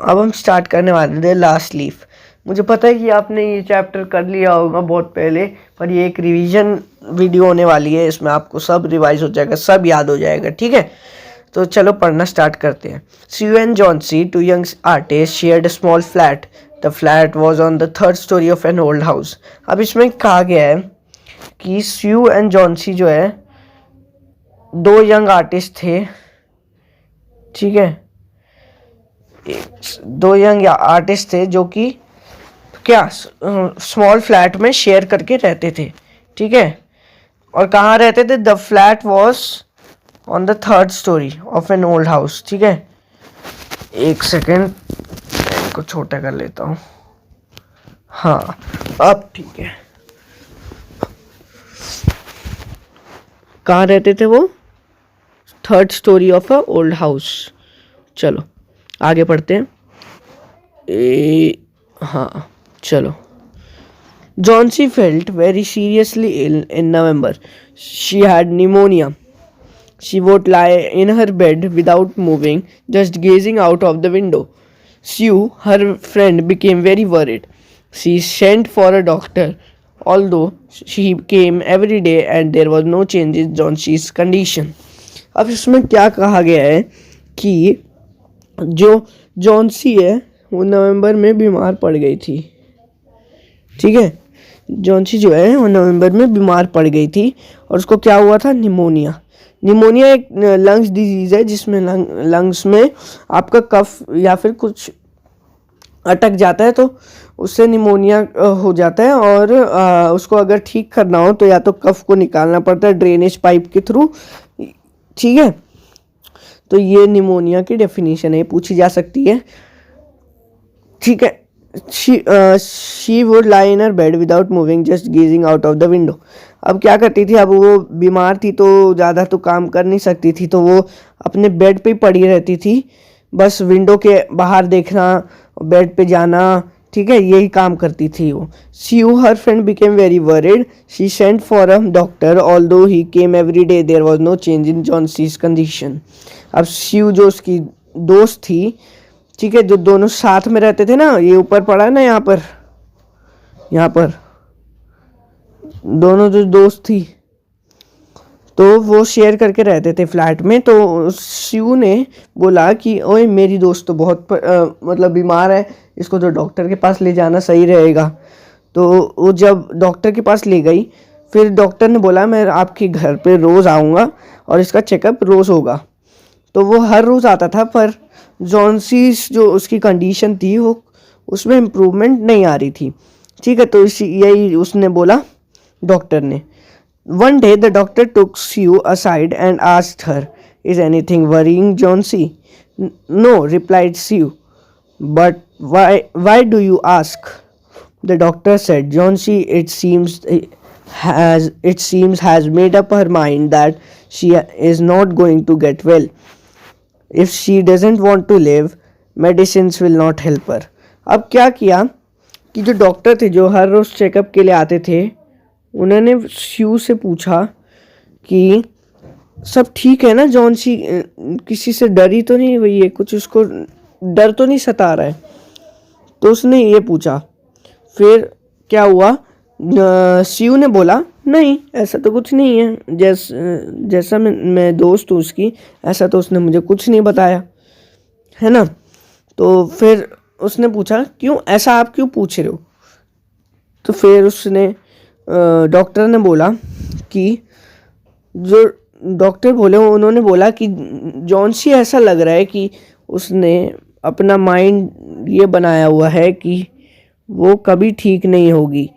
अब हम स्टार्ट करने वाले थे लास्ट लीफ। मुझे पता है कि आपने ये चैप्टर कर लिया होगा बहुत पहले, पर ये एक रिवीजन वीडियो होने वाली है, इसमें आपको सब रिवाइज हो जाएगा, सब याद हो जाएगा, ठीक है। तो चलो पढ़ना स्टार्ट करते हैं। Sue and Johnsy, two young artists, shared a small flat. The flat was on the third story of an old house. अब इसमें कहा गया है कि Sue and Johnsy जो है दो यंग आर्टिस्ट थे, ठीक है। दो यंग आर्टिस्ट थे जो कि क्या स्मॉल फ्लैट में शेयर करके रहते थे, ठीक है। और कहाँ रहते थे? The flat was on the third story of an old house, ठीक है। एक सेकेंड, इनको छोटा कर लेता हूँ। हाँ, अब ठीक है। कहाँ रहते थे वो? Third story of a old house. चलो आगे पढ़ते हैं। हाँ चलो। Johnsy felt very seriously ill in November. She had pneumonia. She would lie in her bed without moving, just gazing out of the window. Sue, her friend, became very worried. She sent for a doctor, although she came every day and there was no change in Johnsy's condition. अब इसमें क्या कहा गया है कि जो Johnsy है वो नवंबर में बीमार पड़ गई थी, ठीक है। जॉन्सी जो है वो नवंबर में बीमार पड़ गई थी और उसको क्या हुआ था? निमोनिया। निमोनिया एक लंग्स डिजीज है जिसमें लंग्स में आपका कफ या फिर कुछ अटक जाता है, तो उससे निमोनिया हो जाता है। और उसको अगर ठीक करना हो तो या तो कफ को निकालना पड़ता है ड्रेनेज पाइप के थ्रू, ठीक है। तो ये निमोनिया की डेफिनेशन है, पूछी जा सकती है, ठीक है। She would lie in her bed without moving, just gazing out of the window. अब क्या करती थी? अब वो बीमार थी तो ज़्यादा तो काम कर नहीं सकती थी, तो वो अपने बेड पे ही पड़ी रहती थी, बस विंडो के बाहर देखना, बेड पे जाना, ठीक है, यही काम करती थी वो। Sue, her friend, became very worried. She sent for a doctor, although he came every day. There was no change in Johnsy's condition. अब Sue जो उसकी दोस्त थी, ठीक है, जो दोनों साथ में रहते थे ना, ये ऊपर पड़ा है ना, यहाँ पर दोनों जो दोस्त थी तो वो शेयर करके रहते थे फ्लैट में। तो शिव ने बोला कि ओए मेरी दोस्त तो बहुत मतलब बीमार है, इसको तो डॉक्टर के पास ले जाना सही रहेगा। तो वो जब डॉक्टर के पास ले गई, फिर डॉक्टर ने बोला मैं आपके घर पे रोज़ आऊँगा और इसका चेकअप रोज़ होगा। तो वो हर रोज़ आता था, पर जॉन्सी जो उसकी कंडीशन थी वो उसमें इम्प्रूवमेंट नहीं आ रही थी, ठीक है। तो यही उसने बोला डॉक्टर ने। One day the doctor took Sue aside and asked her, "Is anything worrying Johnsy?" "No," replied Sue. "But why do you ask?" The doctor said, "Johnsy, it seems has made up her mind that she is not going to get well. If she doesn't want to live, medicines will not help her." अब क्या किया कि जो doctor थे जो हर रोज़ checkup के लिए आते थे, उन्होंने स्यू से पूछा कि सब ठीक है ना, जॉन्सी किसी से डरी तो नहीं हुई है, कुछ उसको डर तो नहीं सता रहा है? तो उसने ये पूछा। फिर क्या हुआ? स्यू ने बोला नहीं, ऐसा तो कुछ नहीं है, जैसा मैं दोस्त हूँ उसकी, ऐसा तो उसने मुझे कुछ नहीं बताया, है ना। तो फिर उसने पूछा क्यों, ऐसा आप क्यों पूछ रहे हो? तो फिर उसने डॉक्टर ने बोला कि जो डॉक्टर बोले उन्होंने बोला कि जॉन्सी ऐसा लग रहा है कि उसने अपना माइंड ये बनाया हुआ है कि वो कभी ठीक नहीं होगी।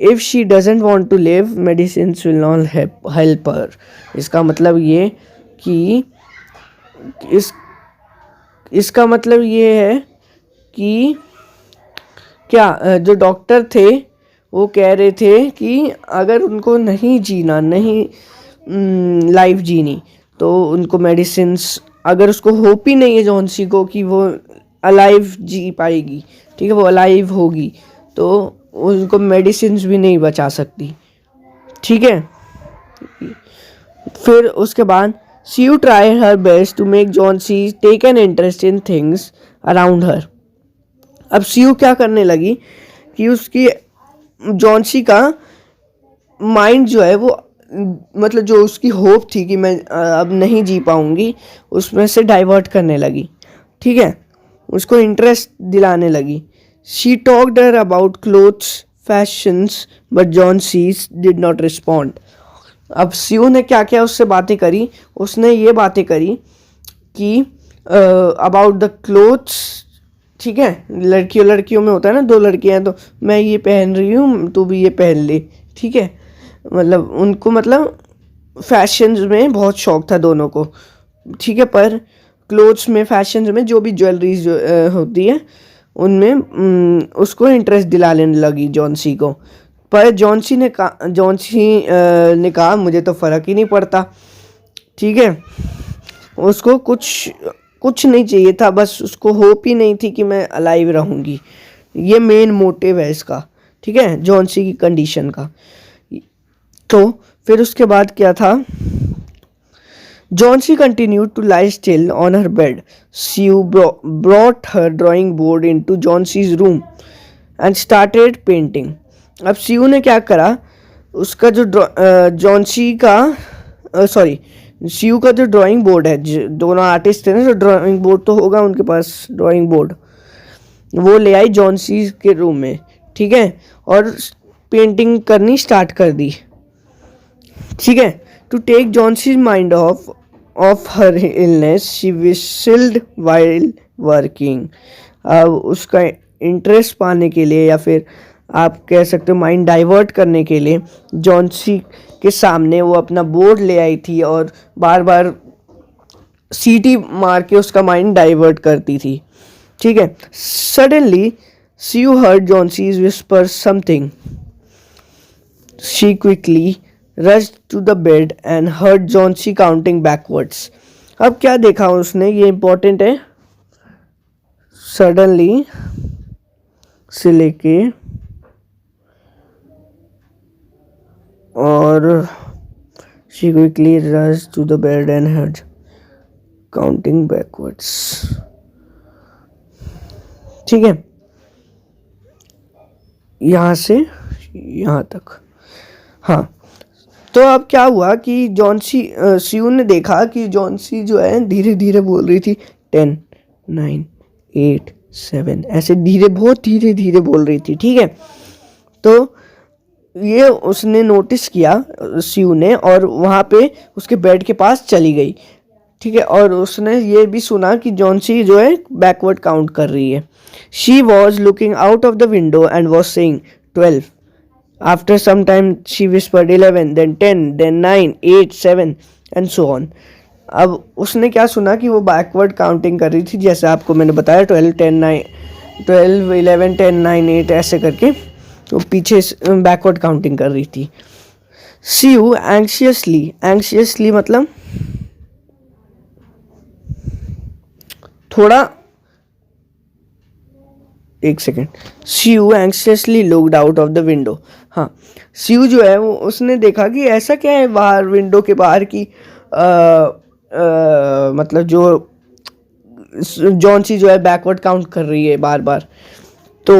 If she doesn't want to live, medicines will not help her. इसका मतलब ये कि इसका मतलब ये है कि क्या जो डॉक्टर थे वो कह रहे थे कि अगर उनको नहीं जीना, नहीं लाइफ जीनी, तो उनको मेडिसिन्स, अगर उसको होप ही नहीं है जॉन्सी को कि वो अलाइव जी पाएगी, ठीक है, वो अलाइव होगी, तो उनको मेडिसिन्स भी नहीं बचा सकती, ठीक है। फिर उसके बाद Sue tried her best to make Johnsy take an interest in things around her. अब सीयू क्या करने लगी कि उसकी जॉन्सी का माइंड जो है वो मतलब जो उसकी होप थी कि मैं अब नहीं जी पाऊंगी, उसमें से डाइवर्ट करने लगी। ठीक है, उसको इंटरेस्ट दिलाने लगी। She talked her about clothes fashions but Johnsy did not respond. अब सीयू ने क्या क्या उससे बातें करी, उसने ये बातें करी कि अबाउट द क्लोथ्स, ठीक है, लड़कियों लड़कियों में होता है ना, दो लड़कियां हैं तो मैं ये पहन रही हूँ तू भी ये पहन ले, ठीक है, मतलब उनको मतलब फैशन में बहुत शौक था दोनों को, ठीक है, पर क्लोथ्स में फैशन में जो भी ज्वेलरीज जो होती है उनमें उसको इंटरेस्ट दिलाने लगी जॉन्सी को। पर जॉन्सी ने कहा मुझे तो फ़र्क ही नहीं पड़ता, ठीक है, उसको कुछ नहीं चाहिए था, बस उसको होप ही नहीं थी कि मैं अलाइव रहूँगी। ये मेन मोटिव है इसका, ठीक है, जॉन्सी की कंडीशन का। तो फिर उसके बाद क्या था, Johnsy continued to lie still on her bed. Sue brought her drawing board into Johnson's room and started painting. अब सीयू ने क्या करा, उसका जो जॉन्सी का सॉरी सीयू का जो ड्राइंग बोर्ड है, दोनों आर्टिस्ट थे ना, जो ड्राइंग बोर्ड तो होगा उनके पास ड्राइंग बोर्ड, वो ले आई जॉन्सी के रूम में, ठीक है, और पेंटिंग करनी स्टार्ट कर दी, ठीक है। To take Johnsy's mind off her illness she whistled while working. अब उसका इंटरेस्ट पाने के लिए या फिर आप कह सकते हो माइंड डाइवर्ट करने के लिए जॉन्सी के सामने वो अपना बोर्ड ले आई थी और बार बार सीटी मार के उसका माइंड डाइवर्ट करती थी, ठीक है। Suddenly Sue heard Johnsy's whisper something. She quickly rushed to the bed and heard Johnsy counting backwards. अब क्या देखा उसने, ये इम्पोर्टेंट है, सडनली से लेके और she quickly rushed to the bed and heard counting backwards, ठीक है, यहाँ से यहाँ तक। हाँ, तो अब क्या हुआ कि सीयू ने देखा कि जॉन्सी जो है धीरे धीरे बोल रही थी 10 9 8 7, ऐसे बहुत धीरे धीरे बोल रही थी, ठीक है। तो ये उसने नोटिस किया सीयू ने, और वहाँ पे उसके बेड के पास चली गई, ठीक है, और उसने ये भी सुना कि जॉन्सी जो है बैकवर्ड काउंट कर रही है। She was looking out of the window and was saying 12. After some time she whispered 11, then 10, then 9, 8, 7 and so on. अब उसने क्या सुना कि वो बैकवर्ड काउंटिंग कर रही थी, जैसे आपको मैंने बताया 12, 10, 9, 12, 11, 10, 9, 8 ऐसे करके वो पीछे बैकवर्ड काउंटिंग कर रही थी। सीयू एंग्शियसली मतलब थोड़ा, एक second, Sue anxiously looked out of the window. हाँ, सीयू जो है वो उसने देखा कि ऐसा क्या है बाहर, विंडो के बाहर की मतलब जो जॉन्सी जो है बैकवर्ड काउंट कर रही है बार बार। तो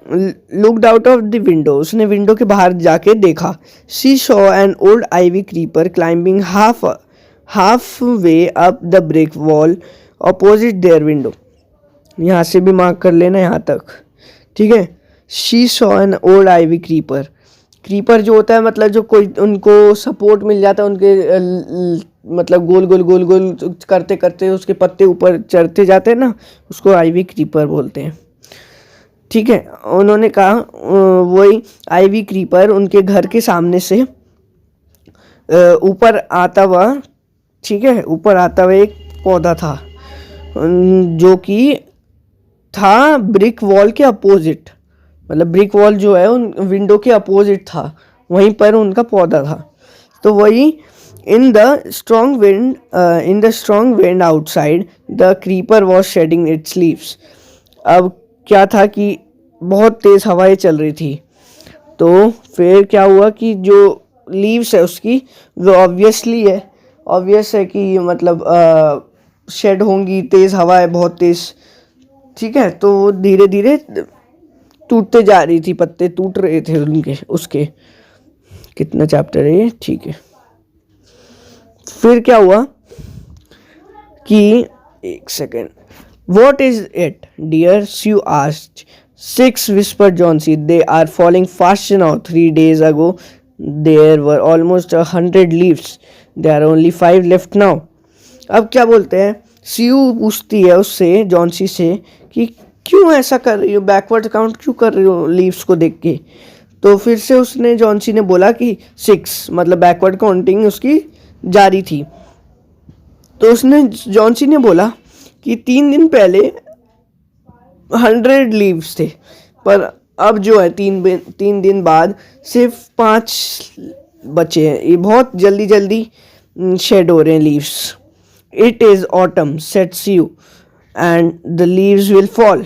looked out of the window, उसने विंडो के बाहर जाके देखा। She saw an old ivy creeper climbing halfway up the brick wall opposite their window. यहाँ से भी मार्क कर लेना यहाँ तक, ठीक है। She saw an old ivy creeper जो होता है मतलब जो कोई उनको सपोर्ट मिल जाता है, उनके मतलब गोल गोल करते करते उसके पत्ते ऊपर चढ़ते जाते हैं ना, उसको आइवी क्रीपर बोलते हैं, ठीक है। उन्होंने कहा वही आइवी क्रीपर उनके घर के सामने से ऊपर आता हुआ, ठीक है, ऊपर आता हुआ एक पौधा था जो कि था ब्रिक वॉल के अपोजिट, मतलब ब्रिक वॉल जो है उन विंडो के अपोजिट था, वहीं पर उनका पौधा था। तो वही in the strong wind outside the creeper was shedding its leaves. अब क्या था कि बहुत तेज़ हवाएं चल रही थी, तो फिर क्या हुआ कि जो लीव्स है उसकी वो ऑब्वियस है कि मतलब शेड होंगी, तेज़ हवा है बहुत तेज़, ठीक है, तो वो धीरे धीरे टूटते जा रही थी, पत्ते टूट रहे थे उनके उसके। कितना चैप्टर है ये, ठीक है। फिर क्या हुआ कि एक second, what is it dear, Sue asked. 6, whispered Johnsy. They are falling faster now. 3 days ago there were almost 100 leaves. There are only 5 left now. अब क्या बोलते हैं, सीयू पूछती है उससे, जॉन्सी से, कि क्यों ऐसा कर रही हो, बैकवर्ड काउंट क्यों कर रही हो लीव्स को देख के। तो फिर से उसने, जॉन्सी ने बोला कि 6, मतलब बैकवर्ड काउंटिंग उसकी जारी थी। तो उसने, जॉन्सी ने बोला कि 3 दिन पहले 100 लीव्स थे, पर अब जो है 3 दिन बाद सिर्फ 5 बचे हैं। ये बहुत जल्दी जल्दी शेड हो रहे हैं leaves. It is autumn, said Sue, and the leaves will fall.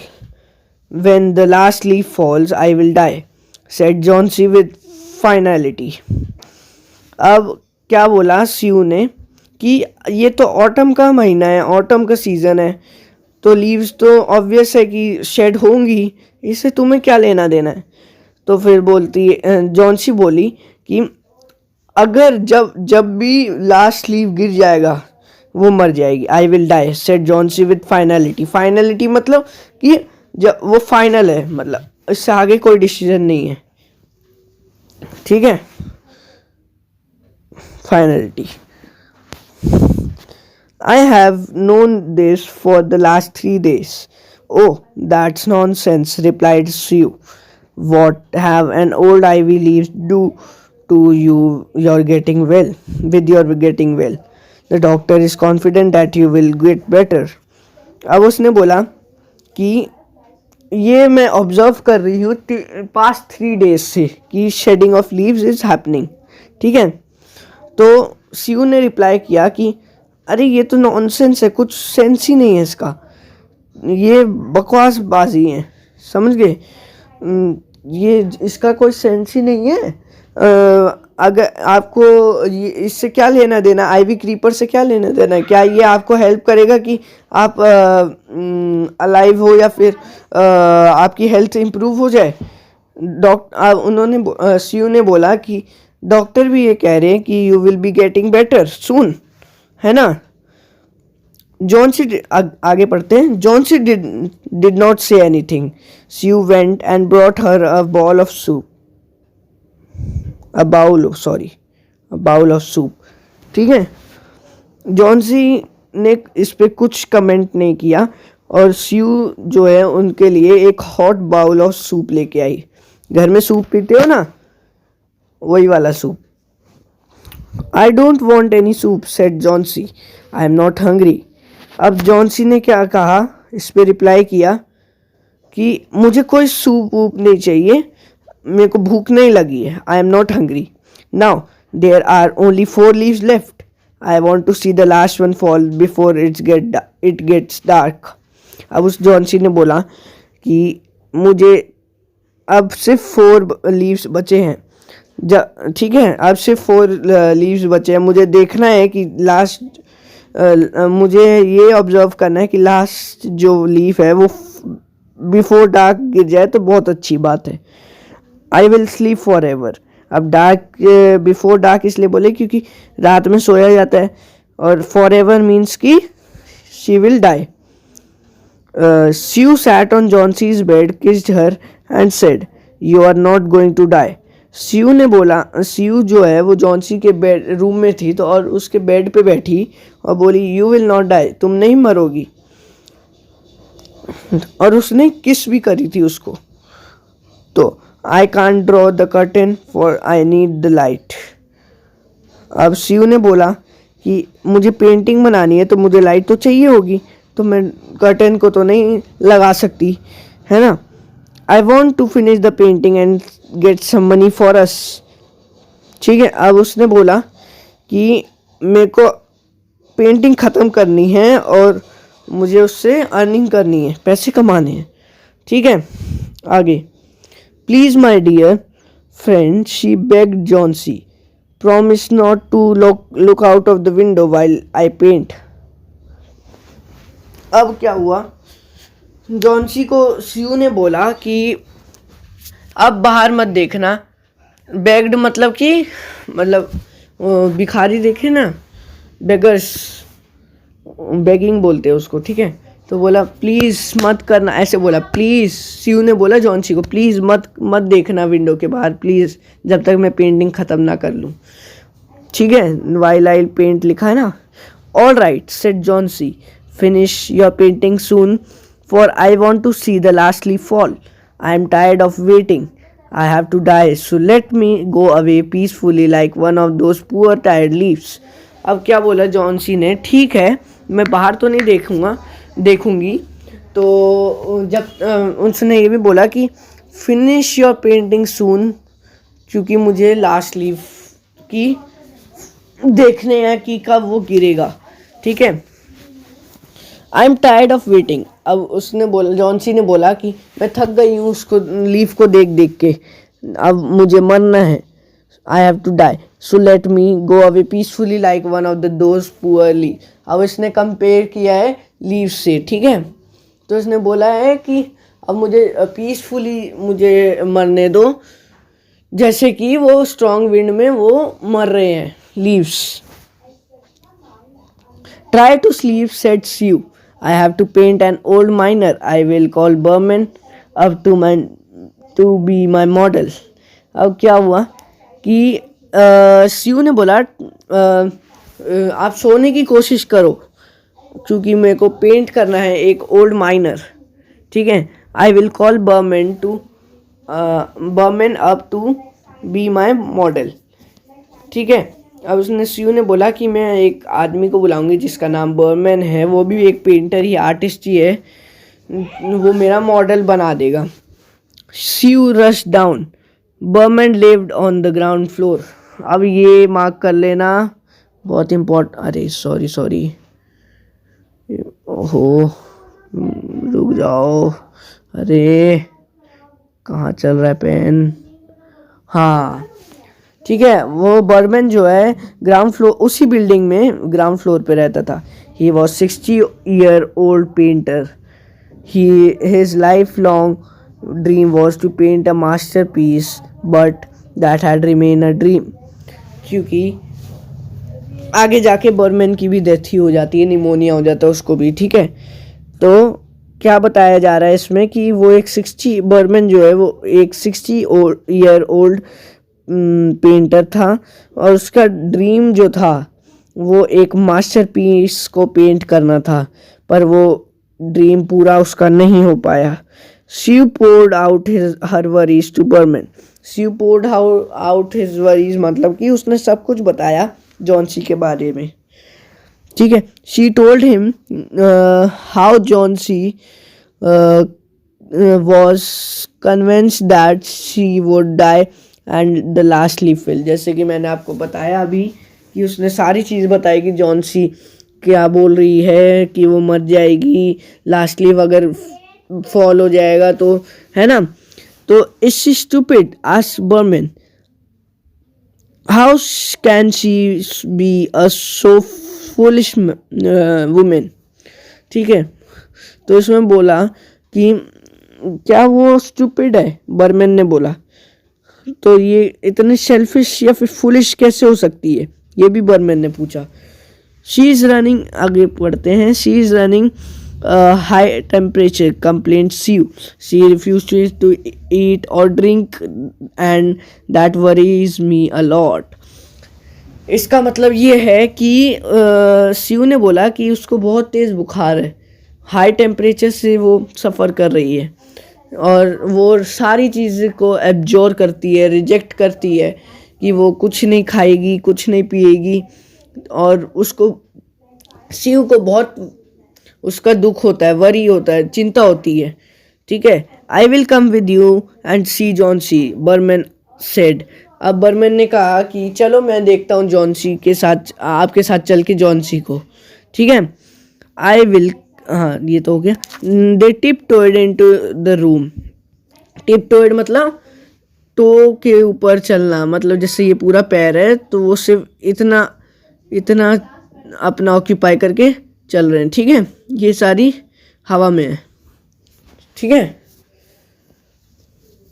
When the last leaf falls I will die, said Johnsy with finality. अब क्या बोला सीयू ने कि ये तो ऑटम का महीना है, ऑटम का सीज़न है, तो लीव्स तो ऑब्वियस है कि शेड होंगी, इससे तुम्हें क्या लेना देना है। तो फिर जॉन्सी बोली कि अगर जब भी लास्ट लीव गिर जाएगा वो मर जाएगी। I will die, said Johnsy with finality. Finality मतलब कि जब वो फाइनल है, मतलब इससे आगे कोई डिसीजन नहीं है, ठीक है, finality. I have known this for the last 3 days. Oh, that's nonsense, replied Sue. What have an old ivy leaf do to you? You're getting well. With your getting well, the doctor is confident that you will get better. अब उसने बोला कि ये मैं observe कर रही हूँ past 3 days से कि shedding of leaves is happening, ठीक है। तो सीयू ने रिप्लाई किया कि अरे ये तो नॉनसेंस है, कुछ सेंस ही नहीं है इसका, ये बकवास बाजी है, समझ गए, ये इसका कोई सेंस ही नहीं है। अगर आपको ये इससे क्या लेना देना, आईवी क्रीपर से क्या लेना देना है, क्या ये आपको हेल्प करेगा कि आप अलाइव हो या फिर आपकी हेल्थ इम्प्रूव हो जाए। सीयू ने बोला कि डॉक्टर भी ये कह रहे हैं कि you will be getting better soon, है ना। आगे पढ़ते हैं। Johnsy did not say anything. Sue went and brought her a bowl of soup. A bowl of soup. ठीक है। जॉन्सी ने इस पे कुछ कमेंट नहीं किया और सीयू जो है उनके लिए एक हॉट बाउल ऑफ सूप लेके आई। घर में सूप पीते हो ना, वही वाला soup. I don't want any soup, said Johnsy. I am not hungry. अब जॉन्सी ने क्या कहा, इस पे रिप्लाई किया कि मुझे कोई सूप वूप नहीं चाहिए, मेरे को भूख नहीं लगी है। I am not hungry. Now there are only 4 leaves left. I want to see the last one fall before it gets dark. अब उस जॉन्सी ने बोला कि मुझे अब सिर्फ 4 लीव्स बचे हैं, ठीक है, अब सिर्फ 4 लीव्स बचे हैं। मुझे देखना है कि मुझे ये ऑब्जर्व करना है कि लास्ट जो लीफ है वो बिफोर डार्क गिर जाए तो बहुत अच्छी बात है। I will sleep forever. अब बिफोर डार्क इसलिए बोले क्योंकि रात में सोया जाता है, और फॉर एवर मीन्स कि she will die. Sue sat on Johnson's bed, kissed her and said, "You are not going to die." Sue ने बोला, सीयू जो है वो जॉन्सी के बेड रूम में थी तो और उसके बेड पे बैठी और बोली, यू विल नॉट डाई, तुम नहीं मरोगी। और उसने किस भी करी थी उसको। तो I can't draw the curtain for I need the light. अब सीयू ने बोला कि मुझे पेंटिंग बनानी है तो मुझे लाइट तो चाहिए होगी, तो मैं कर्टेन को तो नहीं लगा सकती, है ना। I want to finish the painting and get some money for us. ठीक है। अब उसने बोला कि मेरे को पेंटिंग ख़त्म करनी है और मुझे उससे अर्निंग करनी है, पैसे कमाने हैं। ठीक है। आगे, please my dear friend, she begged Johnsy, promise not to look out of the window while I paint. अब क्या हुआ जॉन्सी को सीयू ने बोला कि अब बाहर मत देखना। बेग्ड मतलब कि मतलब भिखारी देखे ना, बेगर्स, बेगिंग बोलते हैं उसको, ठीक है। तो बोला प्लीज़ मत करना, ऐसे बोला प्लीज़। सीयू ने बोला जॉन्सी को प्लीज़ मत देखना विंडो के बाहर प्लीज़, जब तक मैं पेंटिंग ख़त्म ना कर लूँ, ठीक है। वाइल आई पेंट लिखा है ना। All right said Johnsy, finish your painting soon for I want to see the last leaf fall. I am tired of waiting, I have to die, so let me go away peacefully like one of those poor tired leaves. अब क्या बोला Johnsy ने, ठीक है मैं बाहर तो नहीं देखूंगी। तो जब उसने ये भी बोला कि फिनिश योर पेंटिंग सून, क्योंकि मुझे लास्ट लीफ की देखने हैं कि कब वो गिरेगा, ठीक है। आई एम टायर्ड ऑफ वेटिंग। अब उसने बोला, जॉन्सी ने बोला कि मैं थक गई हूँ उसको लीफ को देख देख के, अब मुझे मरना है। I have to die, so let me go away peacefully like one of the those poor leave. अब इसने कंपेयर किया है लीव से, ठीक है। तो इसने बोला है कि अब मुझे पीसफुली मुझे मरने दो, जैसे कि वो स्ट्रॉन्ग विंड में वो मर रहे हैं leaves. Try to sleep, said Sue. I have to paint an old miner. I will call Berman up to be my model. अब क्या हुआ कि स्यू ने बोला आप सोने की कोशिश करो, क्योंकि मेरे को पेंट करना है एक ओल्ड माइनर, ठीक है। I will call Behrman up to be my model, ठीक है। अब उसने सीयू ने बोला कि मैं एक आदमी को बुलाऊंगी जिसका नाम बर्मन है, वो भी एक पेंटर ही, आर्टिस्ट ही है, वो मेरा मॉडल बना देगा। Sue rush down, Behrman lived on the ground floor. अब ये मार्क कर लेना, बहुत इम्पोर्टेंट। अरे सॉरी, ओहो रुक जाओ, अरे कहाँ चल रहा है पेन, हाँ ठीक है। वो बर्मन जो है ग्राउंड फ्लोर, उसी बिल्डिंग में ग्राउंड फ्लोर पे रहता था। He was 60-year-old painter. His lifelong dream was to paint a masterpiece, but that had remain a dream. क्योंकि आगे जाके बर्मन की भी डेथ ही हो जाती है, निमोनिया हो जाता है उसको भी, ठीक है। तो क्या बताया जा रहा है इसमें कि वो बर्मन जो है वो एक 60-year-old पेंटर था, और उसका ड्रीम जो था वो एक मास्टरपीस को पेंट करना था, पर वो ड्रीम पूरा उसका नहीं हो पाया। Sue poured out her worries to Berman. Sue poured out his worries मतलब कि उसने सब कुछ बताया जॉन्सी के बारे में, ठीक है। She told him how Johnsy was convinced that she would die and the last leaf fell. जैसे कि मैंने आपको बताया अभी कि उसने सारी चीज़ बताई कि जॉन्सी क्या बोल रही है कि वो मर जाएगी, लास्ट लीफ अगर फॉल हो जाएगा तो, है ना। तो is she stupid, asked Behrman, how can she be a so foolish woman, ठीक है। तो इसमें बोला कि क्या वो स्टूपिड है, बर्मन ने बोला। तो ये इतने सेल्फिश या फिर फुलिश कैसे हो सकती है, ये भी बर्मन ने पूछा। शी इज़ रनिंग, आगे पढ़ते हैं, she is running high temperature complaint Sue. She refuses to eat or drink and that worries me a lot. इसका मतलब ये है कि Sue ने बोला कि उसको बहुत तेज़ बुखार है, हाई टेम्परेचर से वो सफ़र कर रही है, और वो सारी चीज़ को एब्जॉर्ब करती है, रिजेक्ट करती है कि वो कुछ नहीं खाएगी, कुछ नहीं पिएगी, और उसको Sue को बहुत उसका दुख होता है, वरी होता है, चिंता होती है, ठीक है। I will come with you and see Johnsy, Behrman said. अब बर्मन ने कहा कि चलो मैं देखता हूँ जॉन्सी के साथ, आपके साथ चल के जॉन्सी को, ठीक है। आई विल, हाँ ये तो हो गया। They tiptoed into the room. Tiptoed मतलब टो के ऊपर चलना, मतलब जैसे ये पूरा पैर है तो वो सिर्फ इतना अपना ऑक्यूपाई करके चल रहे हैं, ठीक है। ये सारी हवा में है। ठीक है,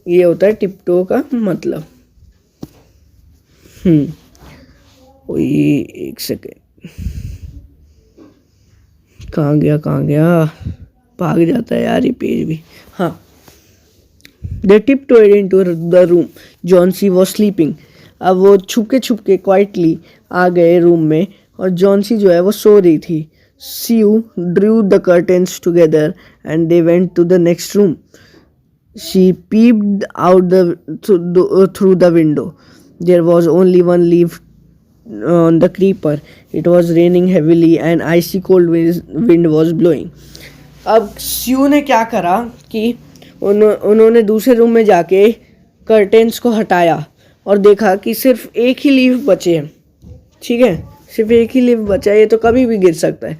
ये होता है टिपटो का मतलब। ओए एक सेकेंड, कहाँ गया, भाग जाता है यार ये पेज भी। हाँ, दे tiptoed into the room. Johnsy was sleeping. अब वो छुपके क्वाइटली आ गए रूम में और जॉन्सी जो है वो सो रही थी। Sue drew the curtains together and they went to the next room. She peeped out through the window. There was only one leaf on the creeper. It was raining heavily and icy cold wind was blowing. अब स्यू ने क्या करा कि उन्होंने दूसरे room में जाके curtains को हटाया और देखा कि सिर्फ एक ही लीफ बचे हैं। ठीक है, सिर्फ एक ही लीफ बचा है, ये तो कभी भी गिर सकता है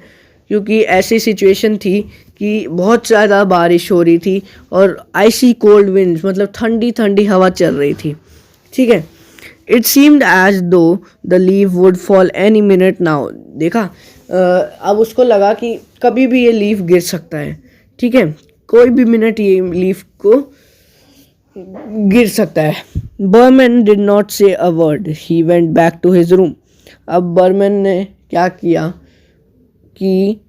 क्योंकि ऐसी सिचुएशन थी कि बहुत ज़्यादा बारिश हो रही थी और आइसी कोल्ड विंड मतलब ठंडी ठंडी हवा चल रही थी। ठीक है, इट सीम्ड एज दो the leaf would fall any minute now. देखा, अब उसको लगा कि कभी भी ये लीफ गिर सकता है। ठीक है, कोई भी मिनट ये लीफ को गिर सकता है। Burman did not say a word, he went back to his room. अब बर्मन ने क्या किया कि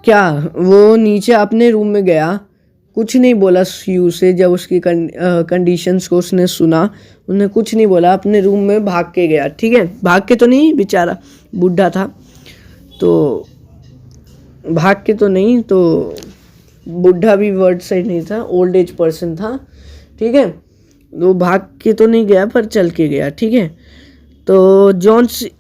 वो नीचे अपने रूम में गया, कुछ नहीं बोला स्यू से। जब उसकी कंडीशंस को उसने सुना, उन्हें कुछ नहीं बोला, अपने रूम में भाग के गया। ठीक है, भाग के तो नहीं, बेचारा बूढ़ा था तो भाग के तो नहीं, तो बूढ़ा भी वर्ड सही नहीं था, ओल्ड एज पर्सन था। ठीक है, वो भाग के तो नहीं गया पर चल के गया। ठीक है, तो Johnsy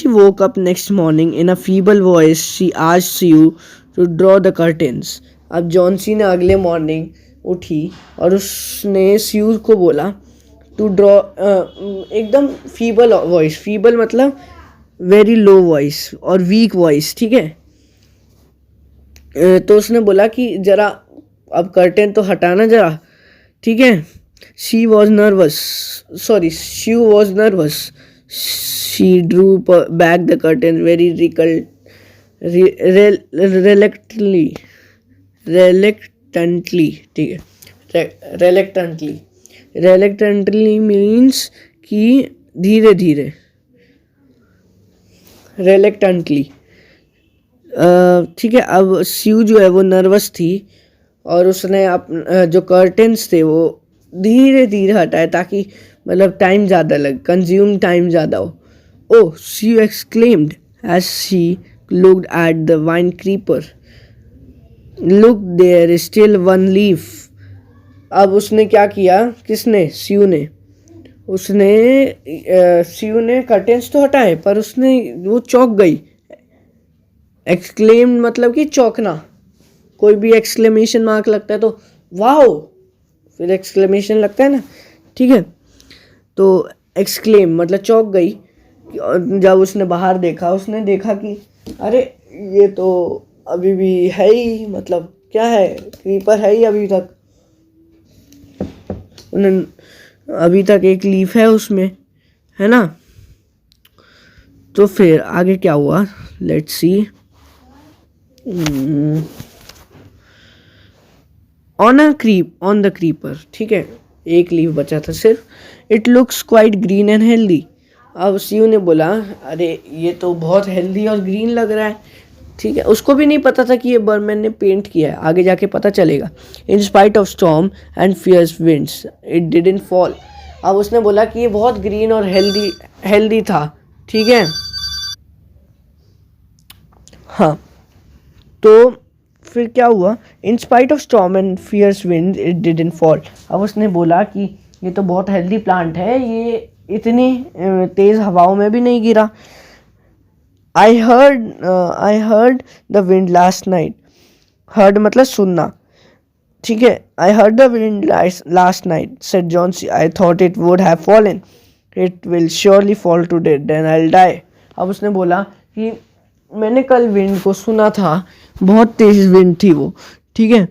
woke up next morning in a feeble voice. She asked Sue to draw the curtains. अब जॉन्सी ने अगले मॉर्निंग उठी और उसने स्यू को बोला टू ड्रॉ, एकदम फीबल वॉइस, फीबल मतलब वेरी लो वॉइस और वीक वॉइस। ठीक है, तो उसने बोला कि जरा अब कर्टेन तो हटाना जरा। ठीक है, she was nervous. She drew back the curtain very reluctantly. ठीक है, reluctantly means कि धीरे धीरे, reluctantly। ठीक है, अब स्यू जो है वो नर्वस थी और उसने जो कर्टेन्स थे वो धीरे धीरे हटाए ताकि मतलब टाइम ज़्यादा लगे, कंज्यूम टाइम ज़्यादा हो। Oh, she exclaimed as she looked at the vine creeper. Look, there is still one leaf. अब उसने क्या किया, किसने, स्यू ने। स्यू ने कर्टेन्स तो हटाए पर वो चौंक गई। एक्सक्लेम मतलब कि चौंकना, कोई भी एक्सक्लेमेशन मार्क लगता है तो वाओ, फिर एक्सक्लेमेशन लगता है ना। ठीक है, तो एक्सक्लेम मतलब चौंक गई। जब उसने बाहर देखा, उसने देखा कि अरे ये तो अभी भी है ही, मतलब क्या है, क्रीपर है ही अभी तक, अभी तक एक लीफ है उसमें, है ना। तो फिर आगे क्या हुआ, let's see. On the creeper, ठीक है, एक लीफ बचा था सिर्फ। It looks quite green and healthy. अब स्यू ने बोला अरे ये तो बहुत हेल्दी और ग्रीन लग रहा है। ठीक है, उसको भी नहीं पता था कि ये बर्मन ने पेंट किया है, आगे जाके पता चलेगा। In spite of storm and fierce winds it didn't fall. अब उसने बोला कि ये बहुत ग्रीन और हेल्दी था। ठीक है, हाँ, तो फिर क्या हुआ, in spite of storm and fierce wind it didn't fall. अब उसने बोला कि ये तो बहुत हेल्दी प्लांट है, ये इतनी तेज हवाओं में भी नहीं गिरा। I heard the wind last night. Heard मतलब सुनना। ठीक है, I heard the wind last night said Johnsy. I thought it would have fallen. It will surely fall today, then I will die. अब उसने बोला कि मैंने कल विंड को सुना था, बहुत तेज विंड थी वो। ठीक है,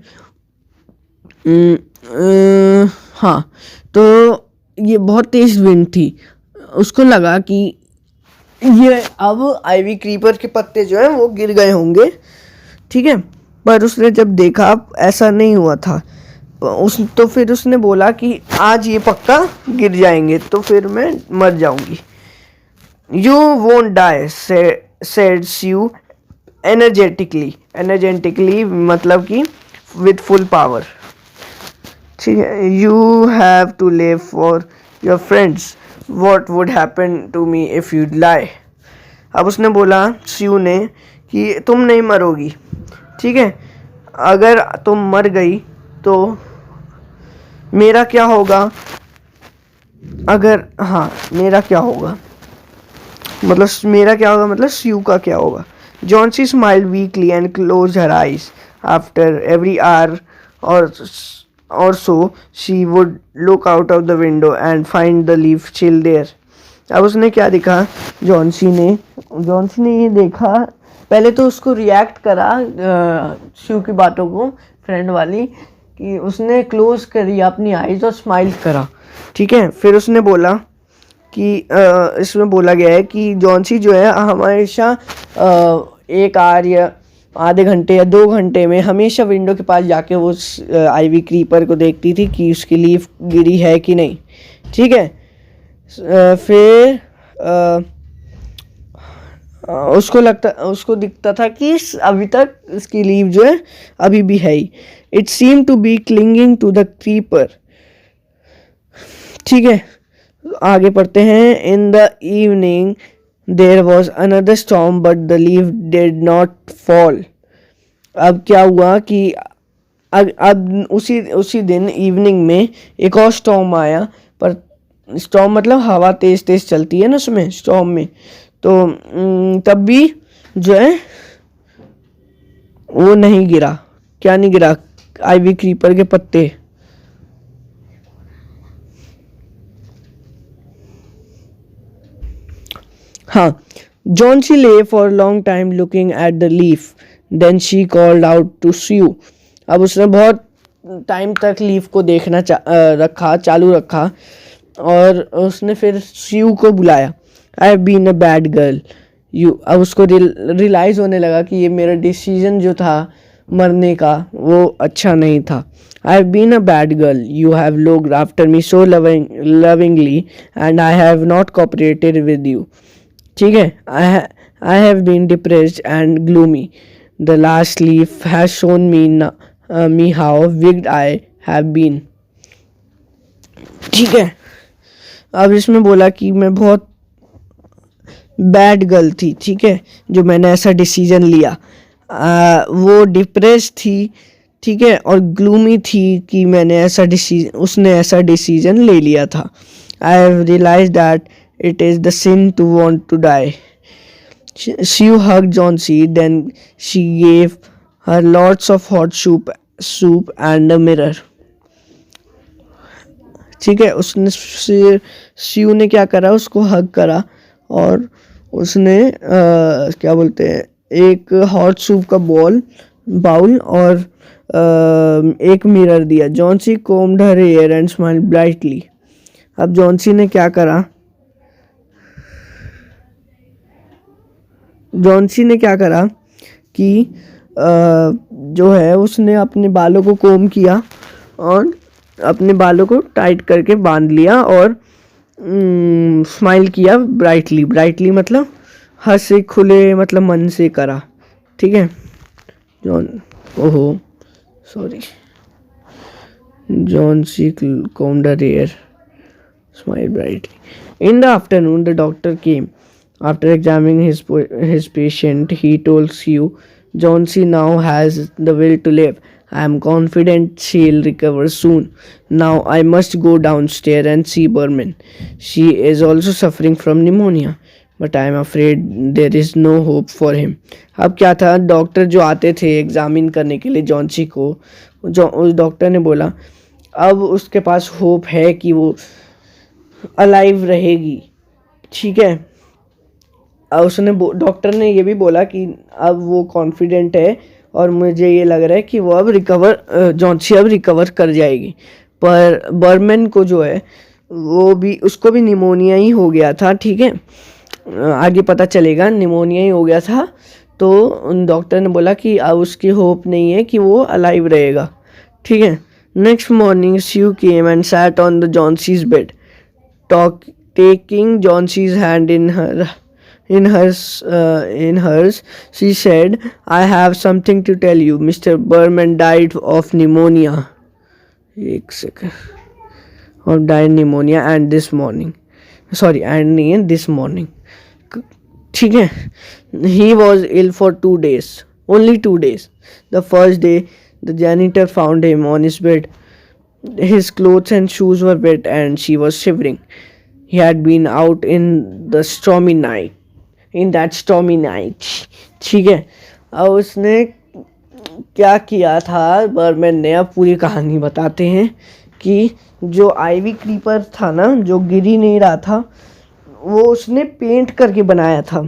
हाँ, तो ये बहुत तेज विंड थी। उसको लगा कि ये अब आइवी क्रीपर के पत्ते जो हैं वो गिर गए होंगे। ठीक है, पर उसने जब देखा ऐसा नहीं हुआ था, तो फिर उसने बोला कि आज ये पक्का गिर जाएंगे तो फिर मैं मर जाऊंगी। You won't die, said Sue energetically मतलब कि विथ फुल पावर। ठीक है, you have to live for your friends, what would happen to me if you lie. अब उसने बोला स्यू ने कि तुम नहीं मरोगी, ठीक है, अगर तुम मर गई तो मेरा क्या होगा, अगर हाँ मेरा क्या होगा, मतलब स्यू का क्या होगा। Johnsy smiled weekly and close her eyes. After every hour or so she would look out of the window and find the leaf chill there. अब उसने क्या देखा, जॉन्सी ने ये देखा, पहले तो उसको रिएक्ट करा शिव की बातों को, फ्रेंड वाली, कि उसने क्लोज करी अपनी आईज और स्माइल करा। ठीक है, फिर उसने बोला कि इसमें बोला गया है कि जॉन्सी जो है हमेशा 1 आवर या आधे घंटे या 2 घंटे में हमेशा विंडो के पास जाके वो आईवी क्रीपर को देखती थी कि उसकी लीफ गिरी है कि नहीं। ठीक है, फिर उसको दिखता था कि अभी तक इसकी लीफ जो है अभी भी है ही। It seem to be clinging to the creeper. ठीक है, आगे पढ़ते हैं। In the evening there was another storm but the leaf did not fall. अब क्या हुआ कि अब उसी दिन इवनिंग में एक और स्टॉर्म आया, पर स्टॉर्म मतलब हवा तेज तेज चलती है ना उसमें, स्टॉर्म में, तो तब भी जो है वो नहीं गिरा। क्या नहीं गिरा? आईवी क्रीपर के पत्ते। हाँ, Johnsy lay for a long time looking at the leaf. Then she called out to Sue. अब उसने बहुत टाइम तक लीफ को देखना चालू रखा और उसने फिर स्यू को बुलाया। I have been a bad girl you. अब उसको रियलाइज़ होने लगा कि ये मेरा डिसीजन जो था मरने का वो अच्छा नहीं था। I have been a bad girl, you have looked after me so lovingly and I have not cooperated with you. ठीक है, I have been depressed and gloomy, the last leaf has shown me how wicked I have been. ठीक है, अब इसमें बोला कि मैं बहुत बैड गर्ल थी, ठीक है, जो मैंने ऐसा डिसीजन लिया। वो डिप्रेस थी, ठीक है, और ग्लूमी थी कि उसने ऐसा डिसीजन ले लिया था। I have realised that it is the sin to want to die. She hugged Johnsy, then she gave her lots of hot soup and a mirror. ठीक है, उसने शिव ने क्या करा, उसको हग करा और उसने क्या बोलते हैं, एक हॉट सूप का बाउल और एक मिरर दिया। Johnsy combed her hair and smiled brightly. अब जॉन्सी ने क्या करा, कि जो है उसने अपने बालों को कोम किया और अपने बालों को टाइट करके बांध लिया और स्माइल किया ब्राइटली मतलब हंसे खुले मतलब मन से करा। ठीक है, Johnsy combed her hair, smiled brightly. In the afternoon, the doctor came. After examining his patient, he told Sue, Johnsy now has the will to live. I am confident she'll recover soon. Now I must go downstairs and see Berman. She is also suffering from pneumonia, but I am afraid there is no hope for him. अब क्या था, doctor जो आते थे examine करने के लिए Johnsy को, उस डॉक्टर ने बोला अब उसके पास होप है कि वो अलाइव रहेगी। ठीक है, डॉक्टर ने ये भी बोला कि अब वो कॉन्फिडेंट है और मुझे ये लग रहा है कि वो अब जॉन्सी अब रिकवर कर जाएगी। पर बर्मन को जो है उसको भी निमोनिया ही हो गया था। ठीक है, आगे पता चलेगा, निमोनिया ही हो गया था। तो उन डॉक्टर ने बोला कि अब उसकी होप नहीं है कि वो अलाइव रहेगा, ठीक है। Next morning Sue came and sat on the Johnsy's bed, taking Johnson's hand in hers. She said, "I have something to tell you. Mr. Berman died of pneumonia." एक second. Or died pneumonia and this morning. Sorry, and this morning. ठीक है. He was ill for 2 days. Only 2 days. The first day, the janitor found him on his bed. His clothes and shoes were wet and she was shivering. He had been out in the stormy night. In that stormy night. ठीक है. अब उसने क्या किया था बर्मन ने, अब पूरी कहानी बताते हैं कि जो आईवी क्रीपर था ना, जो गिर ही नहीं रहा था, वो उसने पेंट करके बनाया था,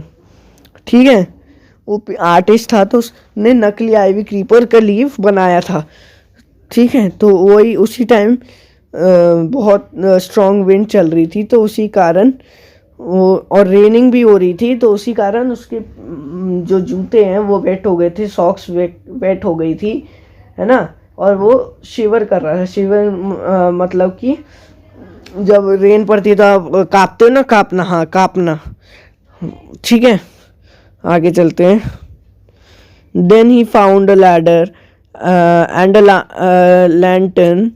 ठीक है। वो आर्टिस्ट था तो उसने नकली आईवी क्रीपर का लीफ बनाया था, ठीक है। तो वही उसी टाइम बहुत स्ट्रॉन्ग विंड चल रही थी, तो उसी कारण वो, और रेनिंग भी हो रही थी, तो उसी कारण उसके जो जूते हैं वो वेट हो गए थे, सॉक्स वेट हो गई थी, है ना। और वो शिवर कर रहा था। शिवर मतलब कि जब रेन पड़ती तो कांपते हो ना, कांपना, हाँ कांपना, ठीक है। आगे चलते हैं। Then he found a ladder and a lantern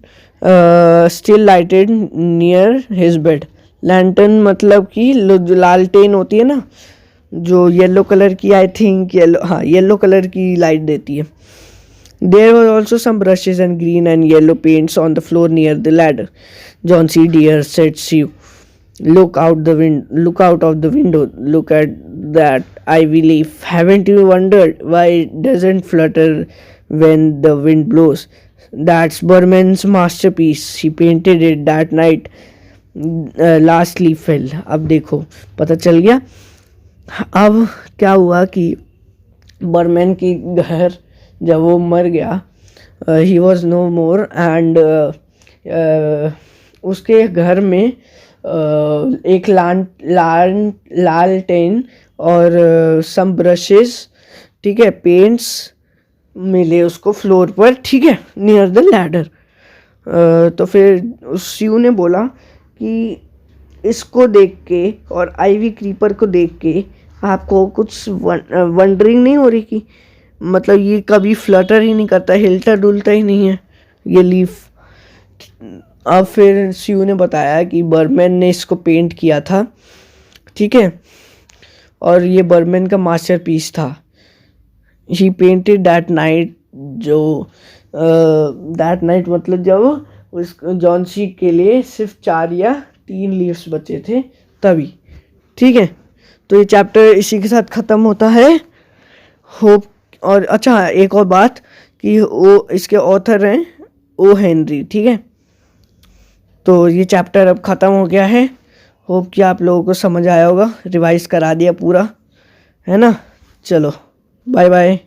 still lighted near his bed. Lantern मतलब कि जो लालटेन होती है ना, जो येलो कलर की, आई थिंक येलो कलर की लाइट देती है। There were also some brushes and green and yellow paints on the floor near the ladder. "Johnsy dear," said Sue, look out of the window. Look at that ivy leaf. Haven't you wondered why it doesn't flutter when the wind blows? That's Berman's masterpiece. He painted it that night. Last leaf fell. अब देखो पता चल गया। अब क्या हुआ कि बर्मन की घर, जब वो मर गया, he was no more, and उसके घर में एक लालटेन और सम ब्रशेस, ठीक है, पेंट्स मिले उसको फ्लोर पर, ठीक है, नियर द लैडर। तो फिर स्यू ने बोला कि इसको देख के और आईवी क्रीपर को देख के आपको कुछ वंडरिंग नहीं हो रही कि मतलब ये कभी फ्लटर ही नहीं करता, हिलता डुलता ही नहीं है ये लीफ। अब फिर स्यू ने बताया कि बर्मन ने इसको पेंट किया था, ठीक है, और ये बर्मन का मास्टरपीस था। ही पेंटेड दैट नाइट, जो दैट नाइट मतलब जब उस जॉन्सी के लिए सिर्फ 4 या 3 लीव्स बचे थे तभी, ठीक है। तो ये चैप्टर इसी के साथ ख़त्म होता है। होप, और अच्छा एक और बात कि वो इसके ऑथर हैं ओ हेनरी, ठीक है। तो ये चैप्टर अब ख़त्म हो गया है। होप कि आप लोगों को समझ आया होगा, रिवाइज करा दिया पूरा, है ना। चलो बाय बाय।